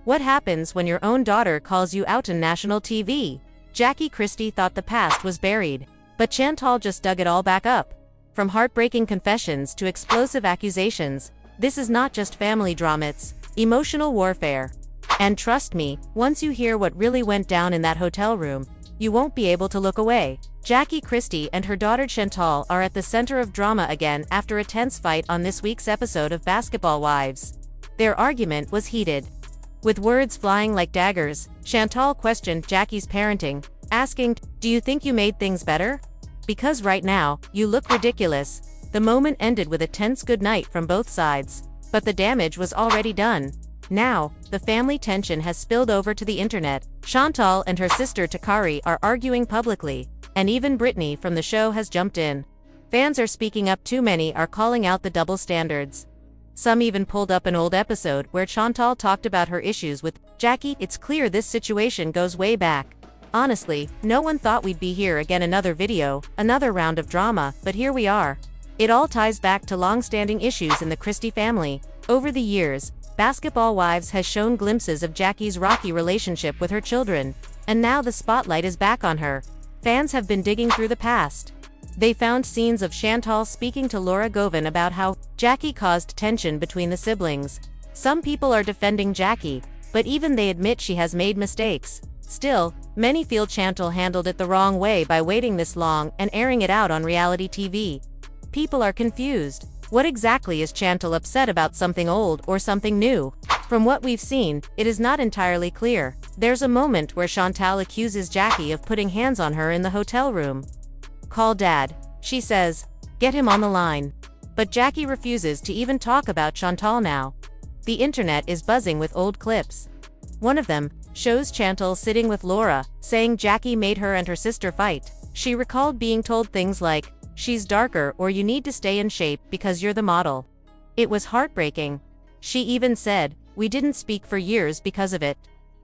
What happens when your own daughter calls you out on national TV? Jackie Christie thought the past was buried, but Chantel just dug it all back up. From heartbreaking confessions to explosive accusations, this is not just family drama, it's emotional warfare. And trust me, once you hear what really went down in that hotel room, you won't be able to look away. Jackie Christie and her daughter Chantel are at the center of drama again after a tense fight on this week's episode of Basketball Wives. Their argument was heated. With words flying like daggers, Chantel questioned Jackie's parenting, asking, "Do you think you made things better? Because right now, you look ridiculous." The moment ended with a tense goodnight from both sides, but the damage was already done. Now, the family tension has spilled over to the internet. Chantel and her sister Takari are arguing publicly, and even Brittany from the show has jumped in. Fans are speaking up, too many are calling out the double standards. Some even pulled up an old episode where Chantel talked about her issues with Jackie. It's clear this situation goes way back. Honestly, no one thought we'd be here again, another video, another round of drama, but here we are. It all ties back to long-standing issues in the Christie family. Over the years, Basketball Wives has shown glimpses of Jackie's rocky relationship with her children, and now the spotlight is back on her. Fans have been digging through the past. They found scenes of Chantel speaking to Laura Govan about how Jackie caused tension between the siblings. Some people are defending Jackie, but even they admit she has made mistakes. Still, many feel Chantel handled it the wrong way by waiting this long and airing it out on reality TV. People are confused. What exactly is Chantel upset about, something old or something new? From what we've seen, it is not entirely clear. There's a moment where Chantel accuses Jackie of putting hands on her in the hotel room. "Call Dad," she says. "Get him on the line." But Jackie refuses to even talk about Chantel now. The internet is buzzing with old clips. One of them shows Chantel sitting with Laura, saying Jackie made her and her sister fight. She recalled being told things like, "She's darker," or "You need to stay in shape because you're the model." It was heartbreaking. She even said, "We didn't speak for years because of it."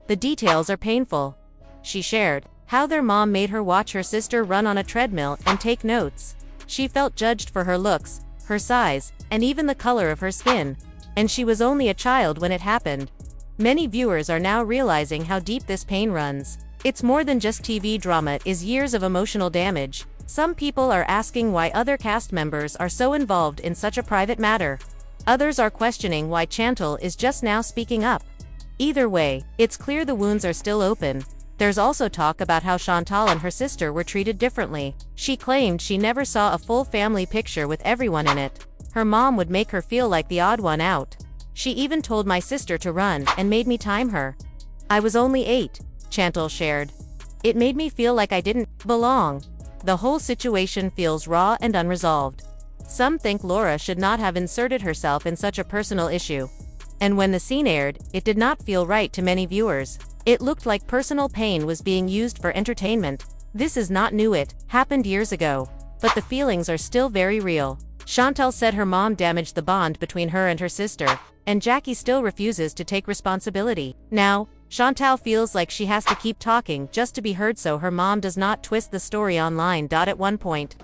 The details are painful. She shared how their mom made her watch her sister run on a treadmill and take notes. She felt judged for her looks, her size, and even the color of her skin. And she was only a child when it happened. Many viewers are now realizing how deep this pain runs. It's more than just TV drama, it is years of emotional damage. Some people are asking why other cast members are so involved in such a private matter. Others are questioning why Chantel is just now speaking up. Either way, it's clear the wounds are still open. There's also talk about how Chantel and her sister were treated differently. She claimed she never saw a full family picture with everyone in it. Her mom would make her feel like the odd one out. "She even told my sister to run and made me time her. I was only 8, Chantel shared. "It made me feel like I didn't belong." The whole situation feels raw and unresolved. Some think Laura should not have inserted herself in such a personal issue. And when the scene aired, it did not feel right to many viewers. It looked like personal pain was being used for entertainment. This is not new, it happened years ago. But the feelings are still very real. Chantel said her mom damaged the bond between her and her sister, and Jackie still refuses to take responsibility. Now, Chantel feels like she has to keep talking just to be heard so her mom does not twist the story online. At one point,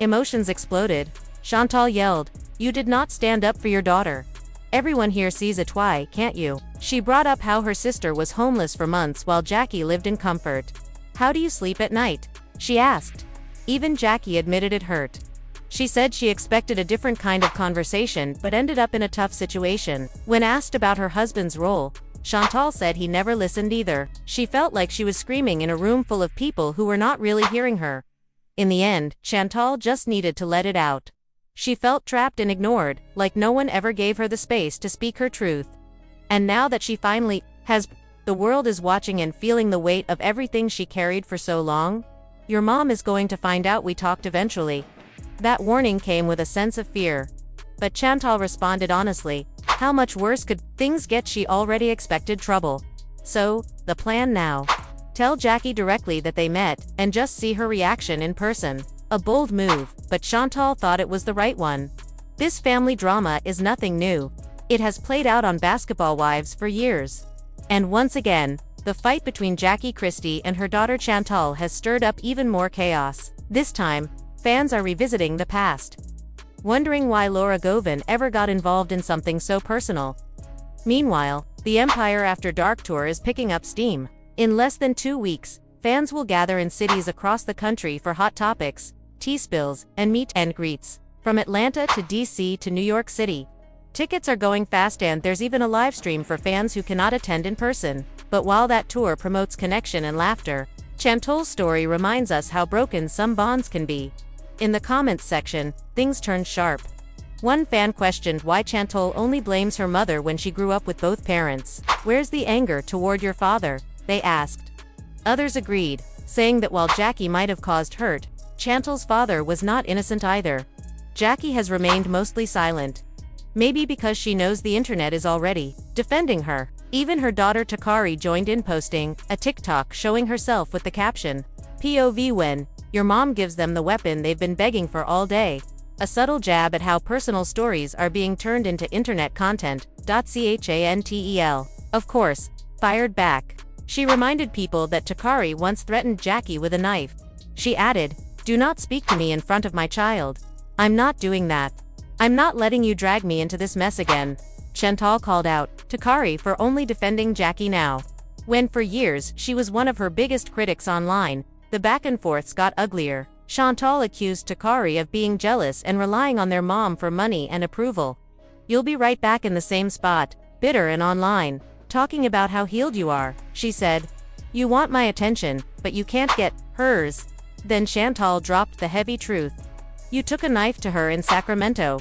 emotions exploded. Chantel yelled, "You did not stand up for your daughter. Everyone here sees it, why can't you?" She brought up how her sister was homeless for months while Jackie lived in comfort. "How do you sleep at night?" she asked. Even Jackie admitted it hurt. She said she expected a different kind of conversation but ended up in a tough situation. When asked about her husband's role, Chantel said he never listened either. She felt like she was screaming in a room full of people who were not really hearing her. In the end, Chantel just needed to let it out. She felt trapped and ignored, like no one ever gave her the space to speak her truth. And now that she finally has, the world is watching and feeling the weight of everything she carried for so long. "Your mom is going to find out we talked eventually." That warning came with a sense of fear. But Chantel responded honestly, how much worse could things get? She already expected trouble. So, the plan now. Tell Jackie directly that they met, and just see her reaction in person. A bold move, but Chantel thought it was the right one. This family drama is nothing new. It has played out on Basketball Wives for years. And once again, the fight between Jackie Christie and her daughter Chantel has stirred up even more chaos. This time, fans are revisiting the past, wondering why Laura Govan ever got involved in something so personal. Meanwhile, The Empire After Dark tour is picking up steam. In less than 2 weeks, fans will gather in cities across the country for hot topics, tea spills, and meet and greets. From Atlanta to DC to New York City. Tickets are going fast and there's even a live stream for fans who cannot attend in person. But while that tour promotes connection and laughter, Chantel's story reminds us how broken some bonds can be. In the comments section, things turned sharp. One fan questioned why Chantel only blames her mother when she grew up with both parents. "Where's the anger toward your father?" they asked. Others agreed, saying that while Jackie might have caused hurt, Chantel's father was not innocent either. Jackie has remained mostly silent. Maybe because she knows the internet is already defending her. Even her daughter Takari joined in, posting a TikTok showing herself with the caption, "POV when your mom gives them the weapon they've been begging for all day." A subtle jab at how personal stories are being turned into internet content. Chantel, of course, fired back. She reminded people that Takari once threatened Jackie with a knife. She added, "Do not speak to me in front of my child. I'm not doing that. I'm not letting you drag me into this mess again." Chantel called out Takari for only defending Jackie now, when for years she was one of her biggest critics online. The back and forths got uglier. Chantel accused Takari of being jealous and relying on their mom for money and approval. "You'll be right back in the same spot, bitter and online, talking about how healed you are," she said. "You want my attention, but you can't get hers." Then Chantel dropped the heavy truth. "You took a knife to her in Sacramento.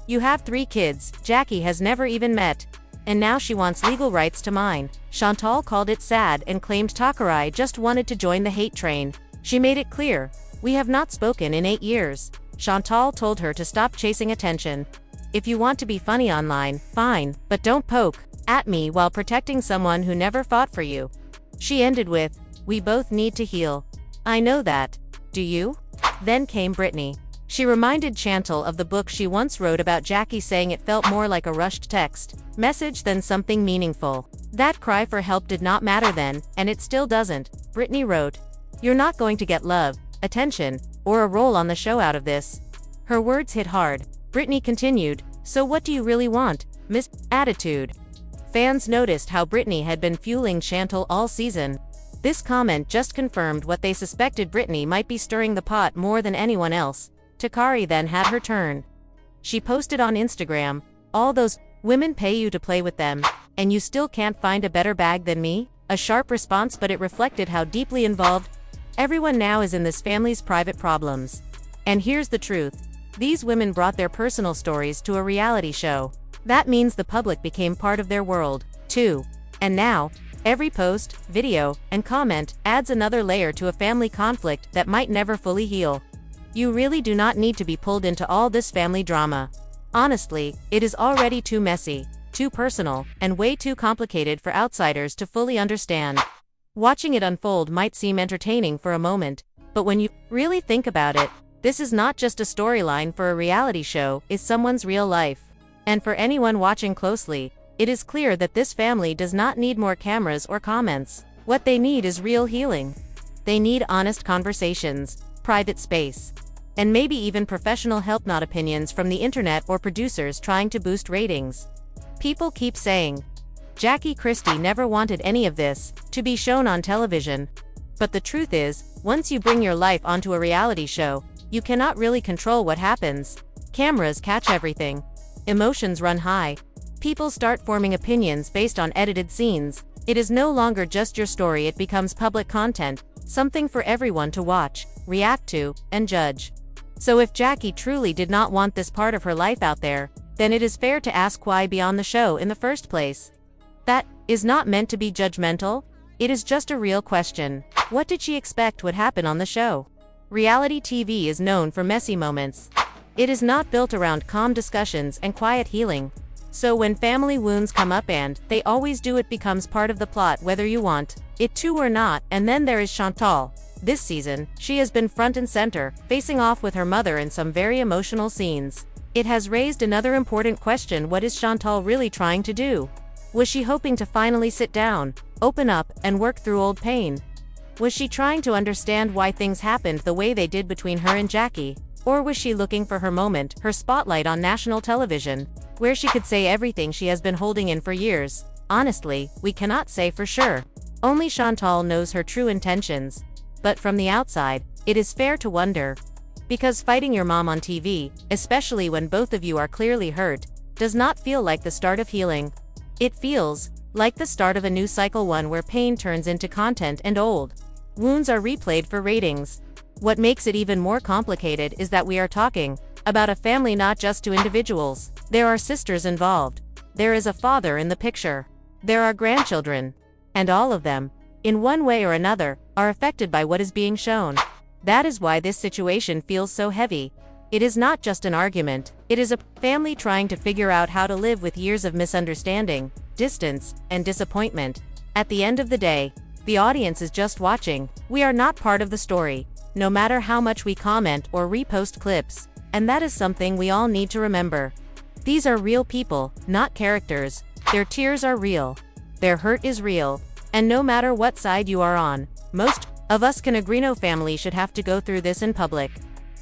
You have 3 kids Jackie has never even met. And now she wants legal rights to mine." Chantel called it sad and claimed Takari just wanted to join the hate train. She made it clear, "We have not spoken in 8 years. Chantel told her to stop chasing attention. "If you want to be funny online, fine, but don't poke at me while protecting someone who never fought for you." She ended with, "We both need to heal. I know that. Do you?" Then came Brittany. She reminded Chantel of the book she once wrote about Jackie, saying it felt more like a rushed text message than something meaningful. "That cry for help did not matter then, and it still doesn't," Brittany wrote. "You're not going to get love, attention, or a role on the show out of this." Her words hit hard. Brittany continued, "So what do you really want, Miss Attitude?" Fans noticed how Brittany had been fueling Chantel all season. This comment just confirmed what they suspected: Brittany might be stirring the pot more than anyone else. Takari then had her turn. She posted on Instagram, "All those women pay you to play with them, and you still can't find a better bag than me?" A sharp response, but it reflected how deeply involved everyone now is in this family's private problems. And here's the truth. These women brought their personal stories to a reality show. That means the public became part of their world, too. And now, every post, video, and comment adds another layer to a family conflict that might never fully heal. You really do not need to be pulled into all this family drama. Honestly, it is already too messy, too personal, and way too complicated for outsiders to fully understand. Watching it unfold might seem entertaining for a moment, but when you really think about it, this is not just a storyline for a reality show, it's someone's real life. And for anyone watching closely, it is clear that this family does not need more cameras or comments. What they need is real healing. They need honest conversations, private space, and maybe even professional help, not opinions from the internet or producers trying to boost ratings. People keep saying, Jackie Christie never wanted any of this to be shown on television. But the truth is, once you bring your life onto a reality show, you cannot really control what happens. Cameras catch everything. Emotions run high. People start forming opinions based on edited scenes. It is no longer just your story, it becomes public content, something for everyone to watch, react to, and judge. So if Jackie truly did not want this part of her life out there, then it is fair to ask why be on the show in the first place. That is not meant to be judgmental. It is just a real question. What did she expect would happen on the show? Reality TV is known for messy moments. It is not built around calm discussions and quiet healing. So when family wounds come up, and they always do, it becomes part of the plot whether you want it to or not. And then there is Chantel. This season, she has been front and center, facing off with her mother in some very emotional scenes. It has raised another important question: what is Chantel really trying to do? Was she hoping to finally sit down, open up, and work through old pain? Was she trying to understand why things happened the way they did between her and Jackie? Or was she looking for her moment, her spotlight on national television, where she could say everything she has been holding in for years? Honestly, we cannot say for sure. Only Chantal knows her true intentions. But from the outside, it is fair to wonder. Because fighting your mom on TV, especially when both of you are clearly hurt, does not feel like the start of healing. It feels like the start of a new cycle, one where pain turns into content and old wounds are replayed for ratings. What makes it even more complicated is that we are talking about a family, not just two individuals. There are sisters involved. There is a father in the picture. There are grandchildren. And all of them, in one way or another, are affected by what is being shown. That is why this situation feels so heavy. It is not just an argument, it is a family trying to figure out how to live with years of misunderstanding, distance, and disappointment. At the end of the day, the audience is just watching. We are not part of the story, no matter how much we comment or repost clips. And that is something we all need to remember. These are real people, not characters. Their tears are real. Their hurt is real. And no matter what side you are on, most of us can agree no family should have to go through this in public.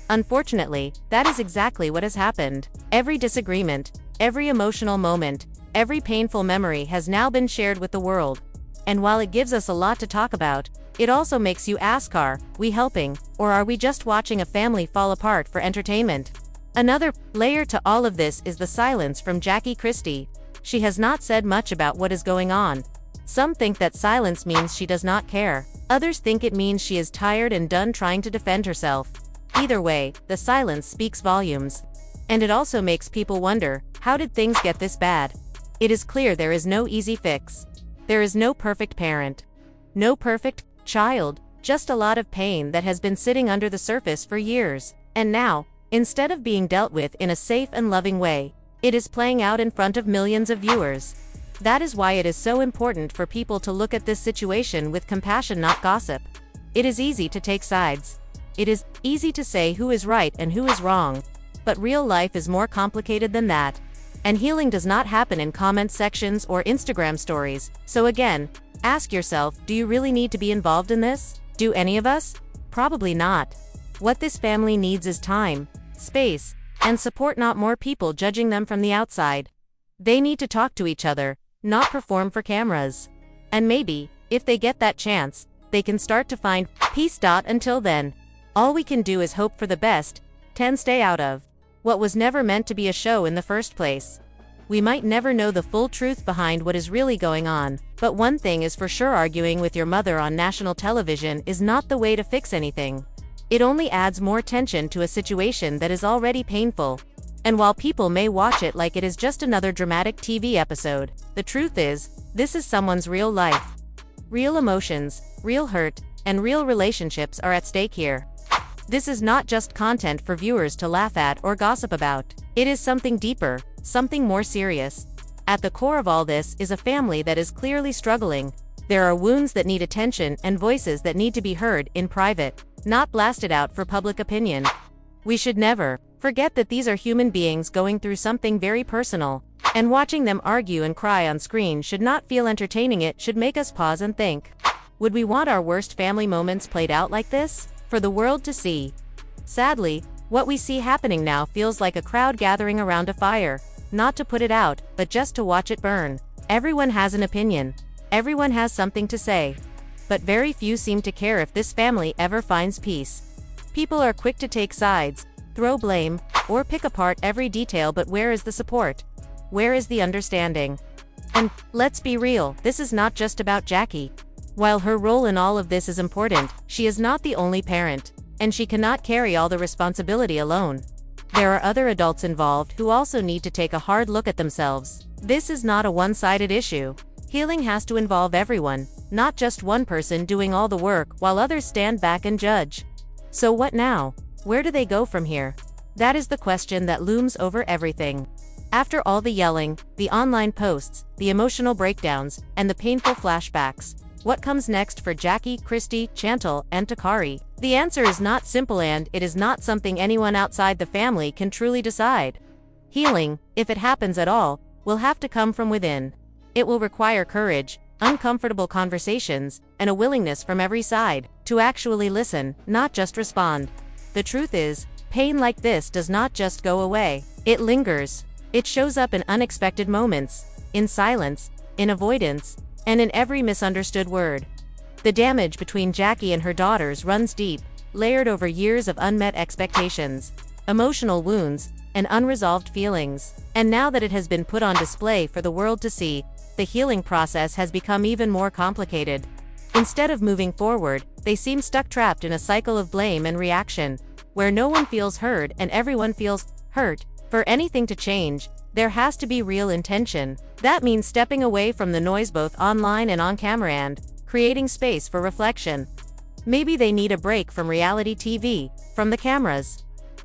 Unfortunately, that is exactly what has happened. Every disagreement, every emotional moment, every painful memory has now been shared with the world. And while it gives us a lot to talk about, it also makes you ask, are we helping, or are we just watching a family fall apart for entertainment? Another layer to all of this is the silence from Jackie Christie. She has not said much about what is going on. Some think that silence means she does not care. Others think it means she is tired and done trying to defend herself. Either way, the silence speaks volumes. And it also makes people wonder, how did things get this bad? It is clear there is no easy fix. There is no perfect parent. No perfect child, just a lot of pain that has been sitting under the surface for years. And now, instead of being dealt with in a safe and loving way, it is playing out in front of millions of viewers. That is why it is so important for people to look at this situation with compassion, not gossip. It is easy to take sides. It is easy to say who is right and who is wrong. But real life is more complicated than that. And healing does not happen in comment sections or Instagram stories. So again, ask yourself, do you really need to be involved in this? Do any of us? Probably not. What this family needs is time, space, and support, not more people judging them from the outside. They need to talk to each other, not perform for cameras. And maybe, if they get that chance, they can start to find peace. Until then, all we can do is hope for the best, stay out of what was never meant to be a show in the first place. We might never know the full truth behind what is really going on, but one thing is for sure, arguing with your mother on national television is not the way to fix anything. It only adds more tension to a situation that is already painful. And while people may watch it like it is just another dramatic TV episode, the truth is, this is someone's real life. Real emotions, real hurt, and real relationships are at stake here. This is not just content for viewers to laugh at or gossip about. It is something deeper, something more serious. At the core of all this is a family that is clearly struggling. There are wounds that need attention and voices that need to be heard in private, not blasted out for public opinion. We should never forget that these are human beings going through something very personal, and watching them argue and cry on screen should not feel entertaining. It should make us pause and think. Would we want our worst family moments played out like this, for the world to see? Sadly, what we see happening now feels like a crowd gathering around a fire, not to put it out, but just to watch it burn. Everyone has an opinion. Everyone has something to say. But very few seem to care if this family ever finds peace. People are quick to take sides, throw blame, or pick apart every detail, but where is the support? Where is the understanding? And, let's be real, this is not just about Jackie. While her role in all of this is important, she is not the only parent, and she cannot carry all the responsibility alone. There are other adults involved who also need to take a hard look at themselves. This is not a one-sided issue. Healing has to involve everyone, not just one person doing all the work while others stand back and judge. So what now? Where do they go from here? That is the question that looms over everything. After all the yelling, the online posts, the emotional breakdowns, and the painful flashbacks, what comes next for Jackie, Christie, Chantel, and Takari? The answer is not simple, and it is not something anyone outside the family can truly decide. Healing, if it happens at all, will have to come from within. It will require courage, uncomfortable conversations, and a willingness from every side to actually listen, not just respond. The truth is, pain like this does not just go away. It lingers. It shows up in unexpected moments, in silence, in avoidance, and in every misunderstood word. The damage between Jackie and her daughters runs deep, layered over years of unmet expectations, emotional wounds, and unresolved feelings. And now that it has been put on display for the world to see, the healing process has become even more complicated. Instead of moving forward, they seem stuck trapped in a cycle of blame and reaction, where no one feels heard and everyone feels hurt. For anything to change, there has to be real intention. That means stepping away from the noise both online and on camera and creating space for reflection. Maybe they need a break from reality TV, from the cameras,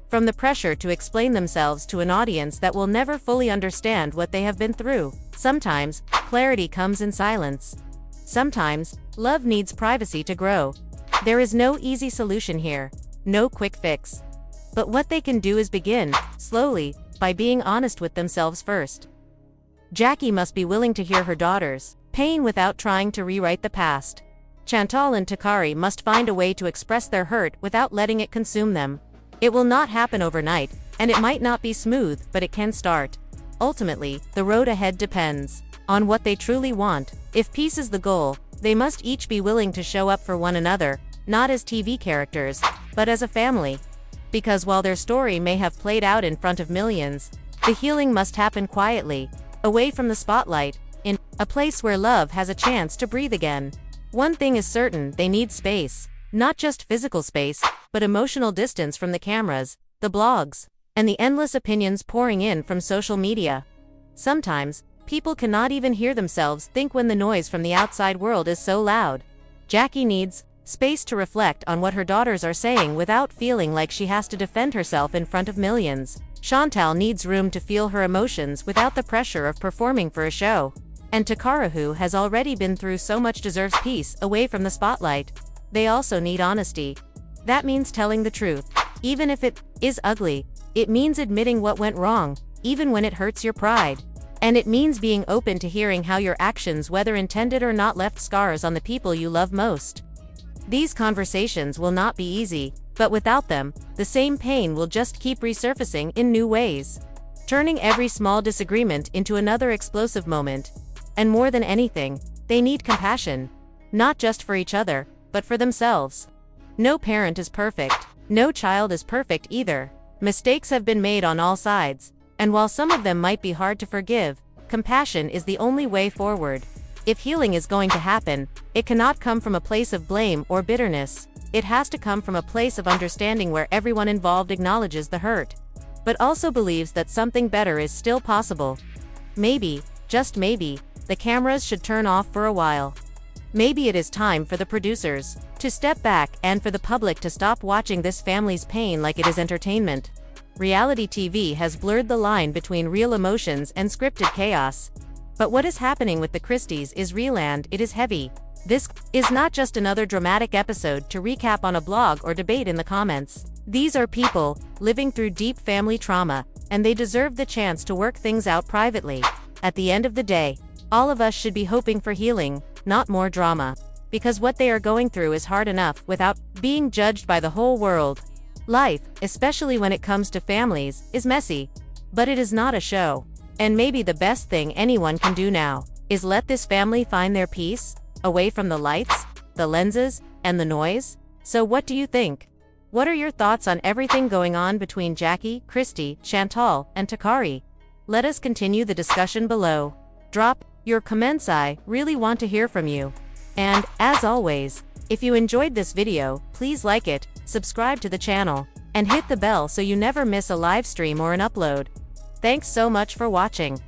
from the pressure to explain themselves to an audience that will never fully understand what they have been through. Sometimes, clarity comes in silence. Sometimes, love needs privacy to grow. There is no easy solution here, no quick fix. But what they can do is begin, slowly, by being honest with themselves first. Jackie must be willing to hear her daughter's pain without trying to rewrite the past. Chantel and Takari must find a way to express their hurt without letting it consume them. It will not happen overnight, and it might not be smooth, but it can start. Ultimately, the road ahead depends on what they truly want. If peace is the goal, they must each be willing to show up for one another, not as TV characters, but as a family. Because while their story may have played out in front of millions, the healing must happen quietly, away from the spotlight, in a place where love has a chance to breathe again. One thing is certain, they need space. Not just physical space, but emotional distance from the cameras, the blogs, and the endless opinions pouring in from social media. Sometimes, people cannot even hear themselves think when the noise from the outside world is so loud. Jackie needs space to reflect on what her daughters are saying without feeling like she has to defend herself in front of millions. Chantel needs room to feel her emotions without the pressure of performing for a show. And Takara, who has already been through so much, deserves peace away from the spotlight. They also need honesty. That means telling the truth. Even if it is ugly, it means admitting what went wrong, even when it hurts your pride. And it means being open to hearing how your actions, whether intended or not, left scars on the people you love most. These conversations will not be easy, but without them, the same pain will just keep resurfacing in new ways, turning every small disagreement into another explosive moment. And more than anything, they need compassion. Not just for each other, but for themselves. No parent is perfect. No child is perfect either. Mistakes have been made on all sides, and while some of them might be hard to forgive, compassion is the only way forward. If healing is going to happen, it cannot come from a place of blame or bitterness. It has to come from a place of understanding where everyone involved acknowledges the hurt, but also believes that something better is still possible. Maybe, just maybe, the cameras should turn off for a while. Maybe it is time for the producers to step back and for the public to stop watching this family's pain like it is entertainment. Reality TV has blurred the line between real emotions and scripted chaos. But what is happening with the Christies is real and it is heavy. This is not just another dramatic episode to recap on a blog or debate in the comments. These are people living through deep family trauma, and they deserve the chance to work things out privately. At the end of the day, all of us should be hoping for healing, not more drama. Because what they are going through is hard enough without being judged by the whole world. Life, especially when it comes to families, is messy. But it is not a show. And maybe the best thing anyone can do now is let this family find their peace, away from the lights, the lenses, and the noise. So what do you think? What are your thoughts on everything going on between Jackie, Christie, Chantal, and Takari? Let us continue the discussion below. Drop your comments, I really want to hear from you. And, as always, if you enjoyed this video, please like it, subscribe to the channel, and hit the bell so you never miss a live stream or an upload. Thanks so much for watching.